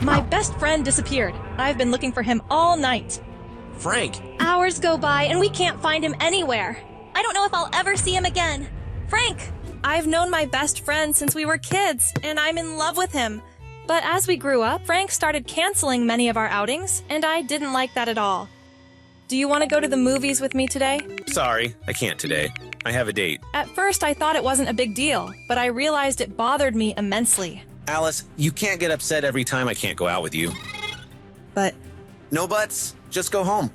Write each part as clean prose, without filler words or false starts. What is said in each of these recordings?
My best friend disappeared. I've been looking for him all night. Frank! Hours go by and we can't find him anywhere. I don't know if I'll ever see him again. Frank! I've known my best friend since we were kids, and I'm in love with him. But as we grew up, Frank started canceling many of our outings, and I didn't like that at all. Do you want to go to the movies with me today? Sorry, I can't today. I have a date. At first, I thought it wasn't a big deal, but I realized it bothered me immensely. Alice, you can't get upset every time I can't go out with you. But No buts. Just go home.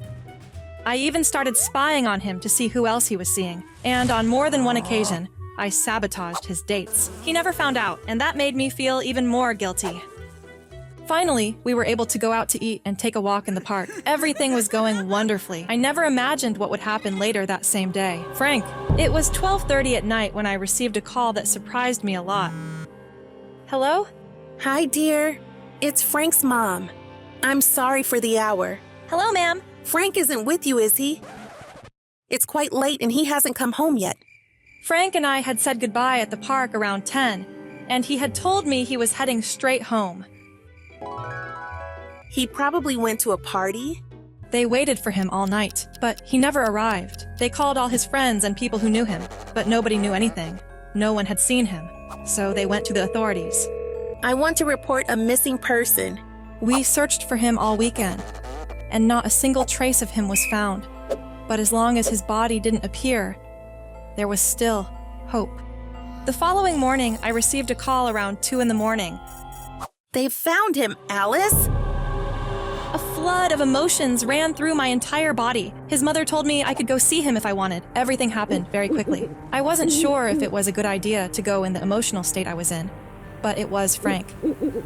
I even started spying on him to see who else he was seeing, and on more than one occasion, I sabotaged his dates. He never found out, and that made me feel even more guilty. Finally, we were able to go out to eat and take a walk in the park. Everything was going wonderfully. I never imagined what would happen later that same day. Frank, it was 12:30 at night when I received a call that surprised me a lot. Hello? Hi, dear. It's Frank's mom. I'm sorry for the hour. Hello, ma'am. Frank isn't with you, is he? It's quite late and he hasn't come home yet. Frank and I had said goodbye at the park around 10, and he had told me he was heading straight home. He probably went to a party. They waited for him all night, but he never arrived. They called all his friends and people who knew him, but nobody knew anything. No one had seen him, so they went to the authorities. I want to report a missing person. We searched for him all weekend, and not a single trace of him was found. But as long as his body didn't appear, there was still hope. The following morning, I received a call around 2 in the morning. They found him, Alice. A flood of emotions ran through my entire body. His mother told me I could go see him if I wanted. Everything happened very quickly. I wasn't sure if it was a good idea to go in the emotional state I was in, but it was Frank,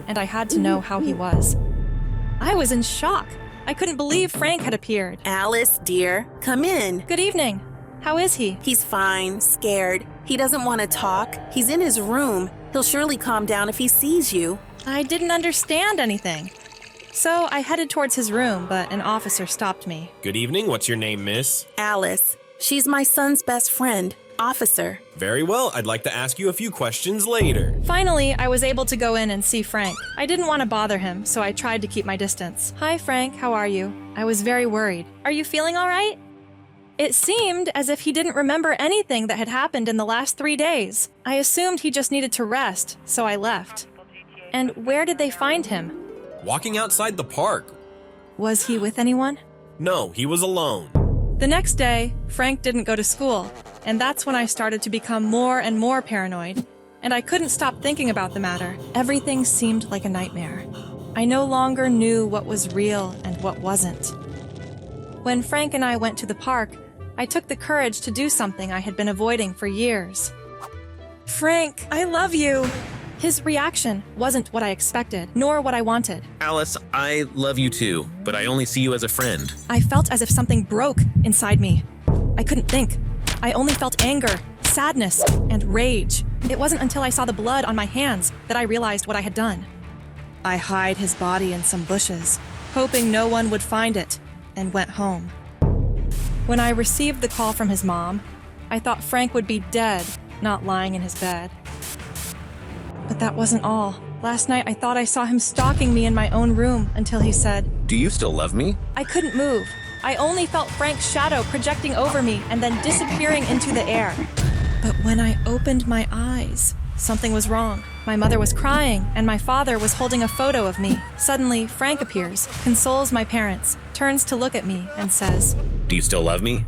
and I had to know how he was. I was in shock. I couldn't believe Frank had appeared. Alice, dear, come in. Good evening. How is he? He's fine, scared. He doesn't want to talk. He's in his room. He'll surely calm down if he sees you. I didn't understand anything. So I headed towards his room, but an officer stopped me. Good evening. What's your name, miss? Alice. She's my son's best friend, Officer. Very well. I'd like to ask you a few questions later. Finally, I was able to go in and see Frank. I didn't want to bother him, so I tried to keep my distance. Hi, Frank. How are you? I was very worried. Are you feeling all right? It seemed as if he didn't remember anything that had happened in the last 3 days. I assumed he just needed to rest, so I left. And where did they find him? Walking outside the park. Was he with anyone? No, he was alone. The next day, Frank didn't go to school, and that's when I started to become more and more paranoid, and I couldn't stop thinking about the matter. Everything seemed like a nightmare. I no longer knew what was real and what wasn't. When Frank and I went to the park, I took the courage to do something I had been avoiding for years. Frank, I love you! His reaction wasn't what I expected, nor what I wanted. Alice, I love you too, but I only see you as a friend. I felt as if something broke inside me. I couldn't think. I only felt anger, sadness, and rage. It wasn't until I saw the blood on my hands that I realized what I had done. I hid his body in some bushes, hoping no one would find it, and went home. When I received the call from his mom, I thought Frank would be dead, not lying in his bed. But that wasn't all. Last night I thought I saw him stalking me in my own room until he said, Do you still love me? I couldn't move. I only felt Frank's shadow projecting over me and then disappearing into the air. But when I opened my eyes, something was wrong. My mother was crying, and my father was holding a photo of me. Suddenly, Frank appears, consoles my parents, turns to look at me, and says, Do you still love me?